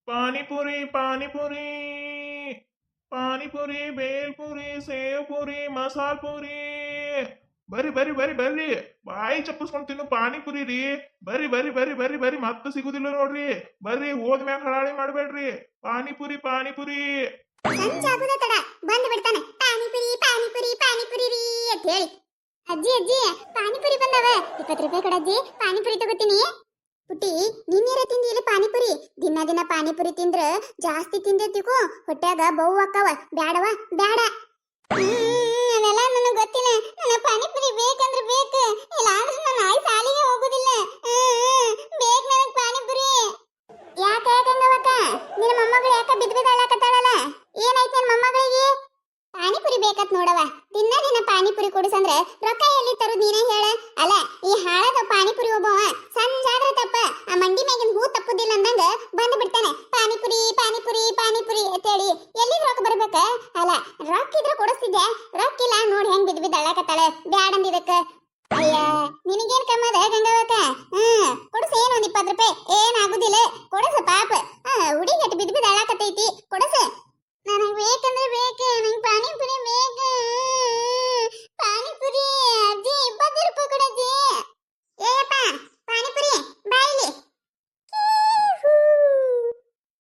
Panipuri panipuri panipuri bhelpuri save Puri masala Puri. ಬರ್ರಿ ಬರ್ರಿ ಬರ್ರಿ ಬರ್ರಿ, ಬಾಯಿ ಚಪ್ಪಿಸ್ಕೊಂಡ್ ತಿನ್ನು ಪಾನಿಪುರಿ ರೀ. ಬರ್ರಿ ಬರ್ರಿ ಬರ್ರಿ ಬರ್ರಿ ಬರ್ರಿ, ಮತ್ತೆ ಸಿಗುದಿಲ್ಲ ನೋಡ್ರಿ. ಬರ್ರಿ, ಹೋದ್ಮ್ಯಾಗ ಹಳಾಳಿ ಮಾಡ್ಬೇಡ್ರಿ. ಪಾನಿಪುರಿ ಪಾನಿಪುರಿ. ಸಂಜೆ ಆಗುದ ತಡ ಬಂದ್ ಬಿಡ್ತಾನೆ ಪಾನಿಪುರಿ ಪಾನಿಪುರಿ ಪಾನಿಪುರಿ ರೀ ಅಂತ ಹೇಳಿ. ಅಜ್ಜಿ ಅಜ್ಜಿ ಪಾನಿಪುರಿ ಬಂದವ, 20 ರೂಪಾಯಿ ಕೊಡಜ್ಜಿ, ಪಾನಿಪುರಿ ತಗೋತೀನಿ. ಪುಟ್ಟಿ, ನಿನ್ನೇರ ತಿಂದಿಲ್ಲ ಪಾನಿಪುರಿ? ದಿನ ದಿನ ಪಾನಿಪುರಿ ತಿಂದ್ರ ಜಾಸ್ತಿ ತಿಂದೇತಿಕೋ, ಹೊಟ್ಯಾಗ ಬಹು ಅಕ್ಕವ. ಬ್ಯಾಡವ ಬ್ಯಾಡ. ಅವೆಲ್ಲ ನನಗೆ ಗೊತ್ತಿಲ್ಲ. ನನ್ನ ಪಾನಿಪುರಿ ಬೇಕಂದ್ರೆ ಬೇಕು, ಇಲ್ಲ ಅಂದ್ರೆ ನಾನು ಆಯ್ ಸಾಲಿಗೆ ಹೋಗುದಿಲ್ಲ. ಬೇಕು ನನಗೆ ಪಾನಿಪುರಿ. ಯಾಕೆ ಯಾಕಂಗವಕ್ಕ? ನಿನ್ನ ಮೊಮ್ಮಗಳು ಯಾಕ ಬಿದ್ದು ಬಿದ್ದು ಅಳಕತ್ತಾಳಲ್ಲ? ಏನಾಯ್ತು ನಿನ್ನ ಮೊಮ್ಮಗಳಿಗೆ? ಪಾನಿಪುರಿ ಬೇಕತ್ ನೋಡವ. ದಿನ ದಿನ ಪಾನಿಪುರಿ ಕೊಡಿಸಂದ್ರೆ ರೊಕ್ಕ ಎಲ್ಲಿ ತರುದು ನೀನೇ ಹೇಳ. ಅಲ್ಲ, ಈ ಹಾಳದ ಪಾನಿಪುರಿ ಒಬ್ಬವ ಸಂಜಾದ್ರ ತಪ್ಪ ಆ ಮಂಡಿ ಮ್ಯಾಗಿನ ಹೂ ತಪ್ಪುದಿಲ್ಲ ಅಂದಂಗ ಬಂದ್ ಬಿಡ್ತಾನೆ ಪಾನಿಪುರಿ ಪಾನಿಪುರಿ ಪಾನಿಪುರಿ ಅಂತೇಳಿ. ಎಲ್ಲಿದ್ ರೊಕ್ಕ ಬರ್ಬೇಕ? ಅಲ್ಲ, ರೊಕ್ಕ ಇದ್ರೆ ಕೊಡಿಸ್ತಿದ್ದೆ, ರೊಕ್ಕ ಇಲ್ಲ ನೋಡಿ ಹೆಂಗ್ ಬಿದ್ದು ಬಿದ್ದು ಅಳಕತ್ತಾಳ. ಬ್ಯಾಡಂದಿದಕ್ಕ. ಅಯ್ಯ, ನಿನಗೇನ್ ಕಮ್ಮದ ಗಂಗವಕ್ಕ? ಕೊಡಸ ಏನ್ ಒಂದ್ 20 ರೂಪಾಯಿ ಏನಾಗುದಿಲ್ಲ. ಕೊಡಸ ಪಾಪ, ಹುಡುಗಿ ಬಿದ್ದು ಬಿದ್ದು ಅಳಕತ್ತೈತಿ. ಕೊಡಸ. ನನಗೆ ಬೇಕಂದ್ರೆ ಬೇಕು, ನಂಗೆ ಪಾನಿಪುರಿ ಬೇಕು. ಪಾನಿಪುರಿ ಅಜ್ಜಿ 20 ರೂಪಾಯಿ ಕೊಡಜ್ಜಿ. ಏಯಪ್ಪ ಪಾನಿಪುರಿ ಬಾಯಿಲಿ.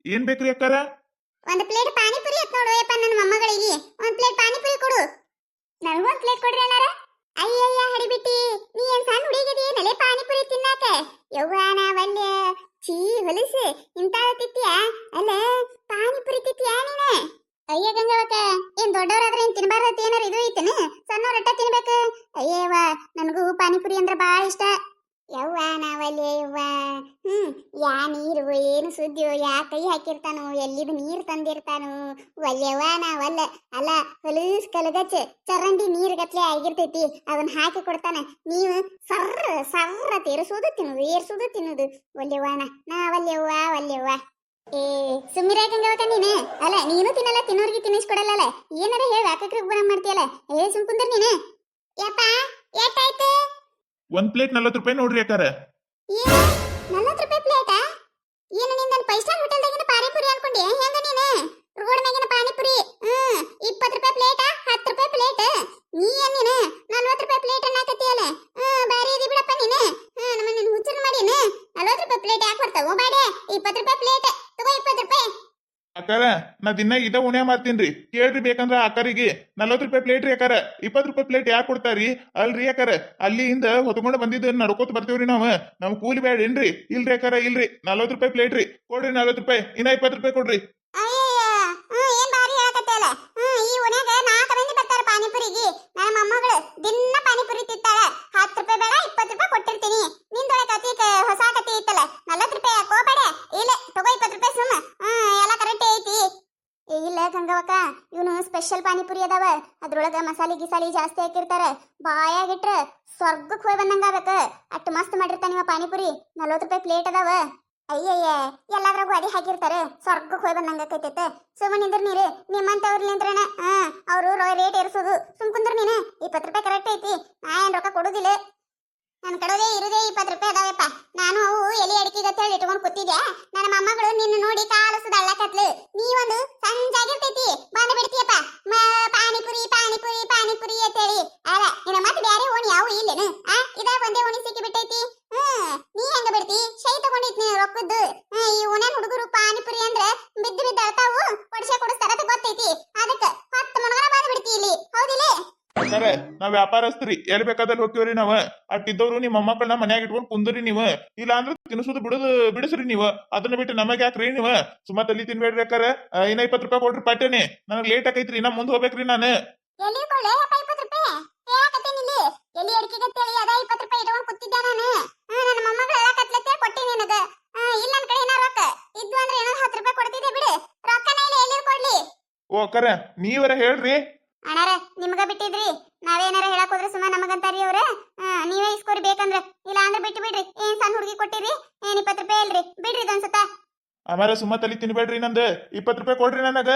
ಏನ್ ಬೇಕ್ರಿ ಅಕ್ಕಾರ? ಒಂದು ಪ್ಲೇಟ್ ಪಾನಿಪುರಿ ಅತ್ ನೋಡು ಯಪ್ಪ. ನನ್ನ ಮೊಮ್ಮಗಳಿಗೆ ಒಂದು ಪ್ಲೇಟ್ ಪಾನಿಪುರಿ ಕೊಡು. ನನಗೂ ಒಂದು ಪ್ಲೇಟ್ ಕೊಡ್ರಿ ಅಣ್ಣಾರ. ಅಯ್ಯಯ್ಯ ಹಡಿಬಿಟ್ಟಿ, ನೀ ಏನ್ ಸಣ್ಣ ಹುಡುಗಿದಿ ಏನಲೆ ಪಾನಿಪುರಿ ತಿನ್ನಾಕ? ಯವ್ವ ನಾವಲ್ಲ ಚೀ ಹೊಲಿಸಿ ಇಂತ ತಿತ್ತೀಯ? ಅಲ್ಲ, ಪಾನಿಪುರಿ ತಿತ್ತೀಯ ನೀನೆ? ಅಯ್ಯ ಗಂಗವಕ್ಕ, ಏನ್ ದೊಡ್ಡವರಾದ್ರೆ ಏನ್ ತಿನ್ಬಾರ್ದತ್ ಏನಾರ ಇದು ಐತೇನ? ಸಣ್ಣವ್ರಟ್ಟ ತಿನ್ಬೇಕು. ಅಯ್ಯವ್ವ, ನನಗೂ ಪಾನಿಪುರಿ ಅಂದ್ರೆ ಬಾಳ ಇಷ್ಟ. ಯವ್ವ ನಾವಲ್ಲಿ ಯವ್ವ. ಯಾ ನೀರು ಏನು ಸುದ್ದಿಯೋ, ಯಾ ಕೈ ಹಾಕಿರ್ತಾನು, ಎಲ್ಲಿದು ನೀರು ತಂದಿರ್ತಾನು. ಒಲ್ಯವ್ವ ನಾವಲ್ಲ. ಅಲ್ಲ, ಹೊಲೀಸ್ ಕಲಗಚ್ಚ ಚರಂಡಿ ನೀರು ಗತ್ಲೆ ಆಗಿರ್ತೈತಿ, ಅದನ್ನ ಹಾಕಿ ಕೊಡ್ತಾನೆ. ನೀವು ಸರ್ರ ಸರ್ರ ತೇರಿಸೋದು ತಿನ್ನೋದು, ಏರ್ಸೋದು ತಿನ್ನೋದು. ಒಲ್ಯವ್ವನ ನಾವಲ್ಯವ್ವ ಒಲ್ಯವ್ವ. ಏ ಸುಮ್ಮಿರ ಗಂಗವಕ್ಕ ನೀನೆ. ಅಲ್ಲ, ನೀನು ತಿನ್ನಲ್ಲ, ತಿನ್ನೋರ್ಗೆ ತಿನ್ನಿಸ್ಕೊಡಲ್ಲ. ಏನಾರ ಹೇಳಿ ಅಕ್ಕಕ್ರಿಗೆ ಬರ ಮಾಡ್ತೀಯಲ್ಲ. ಏ ಸುಮ್ಕುಂದ್ರ ನೀನೆ. ಯಪ್ಪ ಎಷ್ಟಾಯ್ತು? 1 ಪ್ಲೇಟ್ 40 ರೂಪಾಯಿ ನೋಡ್ರಿ ಅಕ್ಕಾರ. ಏನು 40 ರೂಪಾಯಿ ಪ್ಲೇಟಾ? ಏನು ನಿಂದ 5 ಸ್ಟಾರ್ ಹೋಟೆಲ್ದಾಗಿನ ಪಾನಿಪುರಿ ಅನ್ಕೊಂಡಿ ಹೆಂಗ ನೀನು? ರೋಡ್ ಮ್ಯಾಗಿನ ಪಾನಿಪುರಿ 20 ರೂಪಾಯಿ ಪ್ಲೇಟಾ 10 ರೂಪಾಯಿ ಪ್ಲೇಟ್? ನೀ ಏನೇನು 40 ರೂಪಾಯಿ ಪ್ಲೇಟ್ ಅನ್ನಕತ್ತೀಯಲ್ಲ? ಬಾರಿ ಇದಿ ಬಿಡಪ್ಪ ನೀನು. ನಮ್ಮ ನಿನ್ನ ಹುಚ್ಚರು ಮಾಡೀನ. 40 ರೂಪಾಯಿ ಪ್ಲೇಟ್ ಯಾಕೆ ಬರ್ತಾವ? ಬೇಡ, 20 ರೂಪಾಯಿ ಪ್ಲೇಟ್ ತಗೋ. 20 ರೂಪಾಯಿ ಅಕ್ಕಾರ, ನಾ ದಿನ ಇದ ಉಣ್ಯ ಮಾಡ್ತೀನ್ರಿ. ಕೇಳ್ರಿ ಬೇಕಂದ್ರ ಅಕ್ಕರಿಗೆ. 40 ರೂಪಾಯಿ ಪ್ಲೇಟ್ ರೀ ಅಕ್ಕಾರ. 20 ರೂಪಾಯಿ ಪ್ಲೇಟ್ ಯಾಕೆ ಕೊಡ್ತಾರಿ? ಅಲ್ರಿ ಅಕ್ಕಾರ, ಅಲ್ಲಿಂದ ಹೊತ್ಕೊಂಡು ಬಂದಿದ್ದು ನಡ್ಕೋತ ಬರ್ತೀವ್ರಿ ನಾವು. ನಮ್ ಕೂಲಿ ಬ್ಯಾಡ ಏನ್ರಿ? ಇಲ್ರಿ ಅಕ್ಕಾರ ಇಲ್ರಿ, 40 ರೂಪಾಯಿ ಪ್ಲೇಟ್ ರೀ. ಕೊಡ್ರಿ 40 ರೂಪಾಯಿ, ಇನ್ನ 20 ರೂಪಾಯಿ ಕೊಡ್ರಿ. ಏನ್ ಬಾರಿ ಹೇಳಕತ್ತಲ್ಲ. ಈ ಓಣ್ಯಾಗ 4 ಮಂದಿ ಬರ್ತಾರ ಪಾನಿಪುರಿಗೆ. ನನ್ನ ಮೊಮ್ಮಗಳು ದಿನ ಪಾನಿಪುರಿ ತಿಂತಾಳ. 10 ರೂಪಾಯಿ ಬೇಡ, 20 ರೂಪಾಯಿ ಕೊಟ್ಟಿರ್ತೀನಿ. ನಿಂದೊಳಗೆ ಕತಿ ಹೊಸ ಕತಿ ಐತಲ್ಲ, 40 ರೂಪಾಯಿ ಯಾಕೋ ಬೇಡ. ಇಲ್ಲ ತಗೋ 20 ರೂಪಾಯಿ ಸುಮ್ಮ. ಎಲ್ಲ ಕರೆಕ್ಟ್ ಐತಿ. ಇಲ್ಲ ಗಂಗವಕ್ಕ, ಇವನು ಸ್ಪೆಷಲ್ ಪಾನಿಪುರಿ ಅದಾವ. ಅದ್ರೊಳಗ ಮಸಾಲೆ ಗಿಸಾಲಿ ಜಾಸ್ತಿ ಹಾಕಿರ್ತಾರ. ಬಾಯಾಗಿಟ್ರ ಸ್ವರ್ಗಕ್ಕೆ ಹೋಗಿ ಬಂದಂಗಾಗಬೇಕ. ಅಷ್ಟು ಮಸ್ತ್ ಮಾಡಿರ್ತಾನ ಇವ ಪಾನಿಪುರಿ. 40 ರೂಪಾಯಿ ಪ್ಲೇಟ್ ಅದಾವ. ಅಯ್ಯಯ್ಯ, ಎಲ್ಲಾದ್ರಾಗೂ ಅದೇ ಹಾಕಿರ್ತಾರೆ. ಸ್ವರ್ಗಕ್ಕೆ ಹೋಗಿ ಬಂದಂಗೈತೈತೆ. ಸುಮ್ಮನೆ ನಿಂದ್ರ ನೀರು ನಿಮ್ಮಂತವ್ರ ನಿಂದ್ರಣ ಅವರು ರೇಟ್ ಏರಿಸೋದು. ಸುಮ್ ಕುಂದ್ರ ನೀನು. 20 ರೂಪಾಯಿ ಕರೆಕ್ಟ್ ಐತಿ. ನಾ ಏನ್ ರೊಕ್ಕ ಕೊಡುದಿಲ್ಲ. ನಾನು ಕಡೋದೇ ಇರುದೇ 20 ರೂಪಾಯಿ ಅದಾವಪ್ಪ. ನಾನು ಅವು ಎಲೆ ಅಡಿಕೆಗತ್ತೇಳಿ ಇಟ್ಕೊಂಡು ಕೂತಿದ್ಯಾ. ನನ್ನ ಮೊಮ್ಮಗಳು ನಿನ್ನ ನೋಡಿ ಕಾಲಸದ ಅಳ್ಳಕತ್ಲು. ನೀವೊಂದು ಸಂಜಾಗಿರ್ತೈತಿ ಬಂದು ಬಿಡ್ತೀಯಪ್ಪ ಪಾನಿಪುರಿ ಪಾನಿಪುರಿ ಪಾನಿಪುರಿ ಅಂತೇಳಿ. ಅಲ್ಲ, ನಿನ್ನ ಮತ್ತೆ ಬ್ಯಾರೆ ಓಣಿ ಯಾವ ಇಲ್ಲೇನು? ಇದ ಒಂದೇ ಓಣಿ ಸಿಕ್ಕಿ ಬಿಟ್ಟೈತಿ. ನೀ ಹೆಂಗ ಬಿಡ್ತಿ? ಶೈ ತಗೊಂಡಿದ್ನಿ ರೊಕ್ಕದ್ದು. ಈ ಓಣ್ಯಾನ ಹುಡುಗರು ಪಾನಿಪುರಿ ಅಂದ್ರೆ ಬಿದ್ದು ಬಿದ್ದು ಅಳ್ತಾವು, ಕೊಡಿಸ್ತಾರ ಅಂತ ಗೊತ್ತೈತಿ. ಅದಕ್ಕೆ 10 ಮಣಗನ ಬಂದು ಬಿಡ್ತಿ ಇಲ್ಲಿ, ಹೌದಿಲ್ಲ? ಅಕ್ಕಾರ, ನಾವ್ ವ್ಯಾಪಾರಸ್ತ್ರಿ, ಎಲ್ಲಿ ಬೇಕಾದಲ್ಲಿ ಹೋಗ್ತೀವ್ರಿ ನಾವ್. ಅಟ್ಟಿದ್ದವ್ರು ನಿಮ್ಮ ಮೊಮ್ಮಕ್ಕಳನ್ನ ಮನ್ಯಾಗ ಇಟ್ಕೊಂಡು ಕುಂದ್ರಿ ನೀವು. ಇಲ್ಲ ಅಂದ್ರೆ ತಿನ್ಸುದು ಬಿಡಿಸ್ರಿ ನೀವು. ಅದನ್ನ ಬಿಟ್ಟು ನಮಗ್ ಯಾಕ್ರಿ ನೀವು? ಸುಮ್ಮ ತಲಿ ತಿನ್ಬೇಡ್ರಿ ಅಕ್ಕಾರ. ಇನ್ನ 20 ರೂಪಾಯಿ ಕೊಡ್ರಿ ಪಟ್ಟನೆ. ನನಗ್ ಲೇಟ್ ಆಕೈತ್ರಿ, ಇನ್ನ ಮುಂದ್ ಹೋಗ್ಬೇಕ್ರಿ ನಾನು. ಎಲ್ಲಿ ಕೊಳ್ಳೆ 20 ರೂಪಾಯಿ ಯಾಕತ್ತೇನಿಲ್ಲಿ? ಎಲ್ಲಿ ಅಡಿಕೆಗತ್ತೇಳಿ ಅದ 20 ರೂಪಾಯಿ ಇಟ್ಕೊಂಡು ಕೂತಿದ್ದೆ ನಾನು. ನನ್ನ ಮೊಮ್ಮಗಳು ಹೇಳಕತ್ಲತ್ತೆ ಕೊಟ್ಟಿನಿ ನಿನಗ. ಇಲ್ಲ ನನ್ನ ಕಡೆ ಏನಾರ ರೊಕ್ಕ ಇದ್ವು ಅಂದ್ರೆ ಏನೋ 10 ರೂಪಾಯಿ ಕೊಡ್ತಿದ್ದೆ ಬಿಡು. ರೊಕ್ಕನ ಇಲ್ಲ, ಎಲ್ಲಿ ಕೊಡ್ಲಿ? ಓ ಅಕ್ಕಾರ, ನೀವರ ಹೇಳ್ರಿ. ಅಣ್ಣಾರ ನಿಮ್ಗ ಬಿಟ್ಟಿದ್ರಿ. ನಾವೇನಾರ ಹೇಳಕ್ ಹೋದ್ರೆ ಸುಮ್ಮ ನಮಗಂತಾರಿ ಅವ್ರ. ನೀವೇ ಇಸ್ಕೋರಿ ಬೇಕಂದ್ರೆ. ಇಲ್ಲ ಅಂದ್ರೆ ಬಿಟ್ಟು ಬಿಡ್ರಿ. ಏನ್ ಸಣ್ಣ ಹುಡುಗಿ ಕೊಟ್ಟಿರಿ, ಏನ್ 20 ರೂಪಾಯಿ ಇಲ್ರಿ, ಬಿಡ್ರಿ ಇದೊಂದ್ಸತ. ಅಮಾರ ಸುಮ್ಮ ತಲಿ ತಿನ್ಬೇಡ್ರಿ. ನಂದು 20 ರೂಪಾಯಿ ಕೊಡ್ರಿ ನನಗ.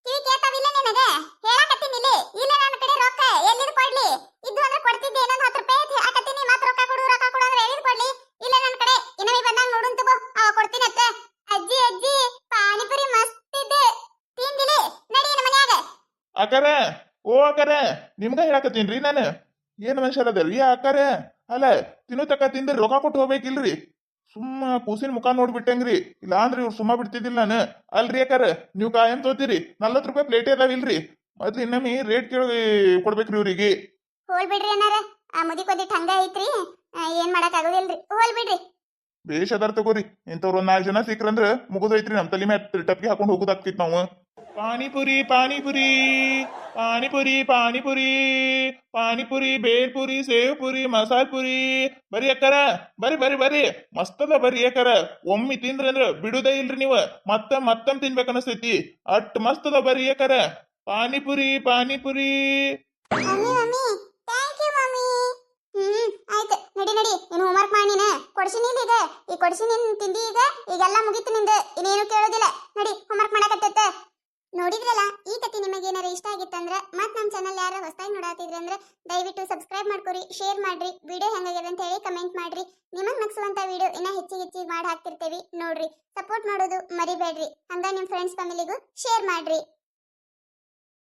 ಕಿವಿ ಕೇಳ್ತಾವಿಲ್ಲ ನಿನಗ? ಹೇಳಕತ್ತೀನಿ ಇಲ್ಲಿ. ಇಲ್ಲ ನನ್ನ ಕಡೆ ರೊಕ್ಕ ಎಲ್ಲಿದ್ ಕೊಡ್ಲಿ? ಇದ್ದು ಅಂದ್ರೆ ಕೊಡ್ತಿದ್ದೆ. ಇನ್ನೊಂದು 10 ರೂಪಾಯಿ ಹಾಕತ್ತೀನಿ. ಮತ್ತೆ ರೊಕ್ಕ ಕೊಡು ಅಂದ್ರೆ ಎಲ್ಲಿದ್ ಕೊಡ್ಲಿ? ಇಲ್ಲ ನನ್ನ ಕಡೆ ಇನ್ನೊಮ್ಮೆ ಬಂದಾಗ ನೋಡುನ್ ತಗೋ, ಅವ ಕೊಡ್ತೀನಿ ಅತ್ತ. ಅಜ್ಜಿ ಅಜ್ಜಿ ಅಕ್ಕಾರ ಓ ಅಕ್ಕಾರ ನಿಮ್ಗ ಹೇಳಕತ್ತೀನ್ರಿ ನಾನು ಏನ್ ಮನುಷ್ಯರ ಅದಲ್ರಿ ಅಕ್ಕಾರ ಅಲ್ಲ ತಿನ್ನತಕ್ಕ ತಿಂದ್ರಿ ರೊಕ್ಕ ಕೊಟ್ಟು ಹೋಗ್ಬೇಕಿಲ್ರಿ ಸುಮ್ಮ ಕೂಸಿನ ಮುಖ ನೋಡ್ಬಿಟ್ಟಂಗ್ರಿ ಇಲ್ಲ ಅಂದ್ರಿ ಇವ್ರು ಸುಮ್ಮ ಬಿಡ್ತಿದ್ದಿಲ್ಲ ನಾನು ಅಲ್ರಿ ಅಕ್ಕಾರ ನೀವು ಕಾಯಂ ತೋತೀರಿ 40 ರೂಪಾಯಿ ಪ್ಲೇಟ್ ಅದಾವಿಲ್ರಿ ಮೊದ್ಲು ಇನ್ನೊಮ್ಮೆ ರೇಟ್ ಕೇಳಿ ಕೊಡ್ಬೇಕ್ರಿ ಇವ್ರಿಗೆ ಹೋಲ್ ಬಿಡ್ರಿ ಅನ್ನಾರ ಆ ಮುದಿಕೊಂದಿಟ್ಟು ಹಂಗ ಐತ್ರಿ ಏನ್ ಮಾಡಕ್ ಆಗೋದಿಲ್ರಿ ಹೋಲ್ ಬಿಡ್ರಿ ಬೇಷ್ ಅದಾರ ತಗೋರಿ ಇಂಥವ್ರು ಒಂದ್ 4 ಜನ ಸಿಕ್ರಂದ್ರ ಮುಗಿದೈತ್ರಿ ನಮ್ ತಲೆ ಮ್ಯಾಲ ಟಪ್ಗೆ ಹಾಕೊಂಡು ಹೋಗುದಾಗ್ತಿತ್ ನಾವು ಪಾನಿಪುರಿ ಪಾನಿಪುರಿ ಪಾನಿಪುರಿ ಪಾನಿಪುರಿ ಪಾನಿಪುರಿ ಬೇಲ್ಪುರಿ ಸೇವ್ ಪುರಿ ಮಸಾಲ್ ಪುರಿ ಬರೀ ಅಕ್ಕಾರ ಬರ್ರಿ ಬರ್ರಿ ಬರ್ರಿ ಮಸ್ತದ ಬರ್ರಿ ಅಕ್ಕಾರ ಒಮ್ಮೆ ತಿಂದ್ರಿ ಅಂದ್ರ ಬಿಡುದೇ ಇಲ್ರಿ ನೀವು ಮತ್ತಮ್ ತಿನ್ಬೇಕನ್ನಿಸ್ತೈತಿ ಅಟ್ ಮಸ್ತದ ಬರ್ರಿ ಅಕ್ಕಾರ panipuri panipuri mummy mummy thank you mummy ಆಯ್ತು ನಡಿ ನಡಿ ಇನ್ನು ಹೋಮ್ವರ್ಕ್ ಮಾಡಿ ನೀನು ಕೊಡ್ಸಿನಿ ಈಗ ಈ ಕೊಡ್ಸಿನಿ ತಿಂದಿ ಈಗೆಲ್ಲ ಮುಗೀತು ನಿಂದು ಇನ್ನೇನು ಕೇಳೋದಿಲ್ಲ ನಡಿ ಹೋಮ್ವರ್ಕ್ ಮಾಡಕತ್ತೈತೆ ನೋಡಿದ್ರಲ್ಲ ಈ ಕಥೆ ನಿಮಗೆ ಏನಾರ ಇಷ್ಟ ಆಗಿತ್ತಂದ್ರೆ ಮತ್ತೆ ನಮ್ಮ ಚಾನಲ್ ಯಾರು ಹೊಸದಾಗಿ ನೋಡಾತಿದ್ರಿ ಅಂದ್ರೆ ದಯವಿಟ್ಟು ಸಬ್ಸ್ಕ್ರೈಬ್ ಮಾಡ್ಕೊರಿ ಶೇರ್ ಮಾಡ್ರಿ ವಿಡಿಯೋ ಹೆಂಗಾಗಿದೆ ಅಂತ ಹೇಳಿ ಕಮೆಂಟ್ ಮಾಡ್ರಿ ನಿಮಗೆ ನಗಿಸುವಂತ ವಿಡಿಯೋ ಇನ್ನ ಹೆಚ್ಚಿಗೆ ಮಾಡಿ ಹಾಕ್ತಿರ್ತೇವಿ ನೋಡ್ರಿ ಸಪೋರ್ಟ್ ಮಾಡೋದು ಮರಿಬೇಡ್ರಿ ಹಂಗ ನಿಮ್ಮ ಫ್ರೆಂಡ್ಸ್ ಫ್ಯಾಮಿಲಿಗೂ ಶೇರ್ ಮಾಡ್ರಿ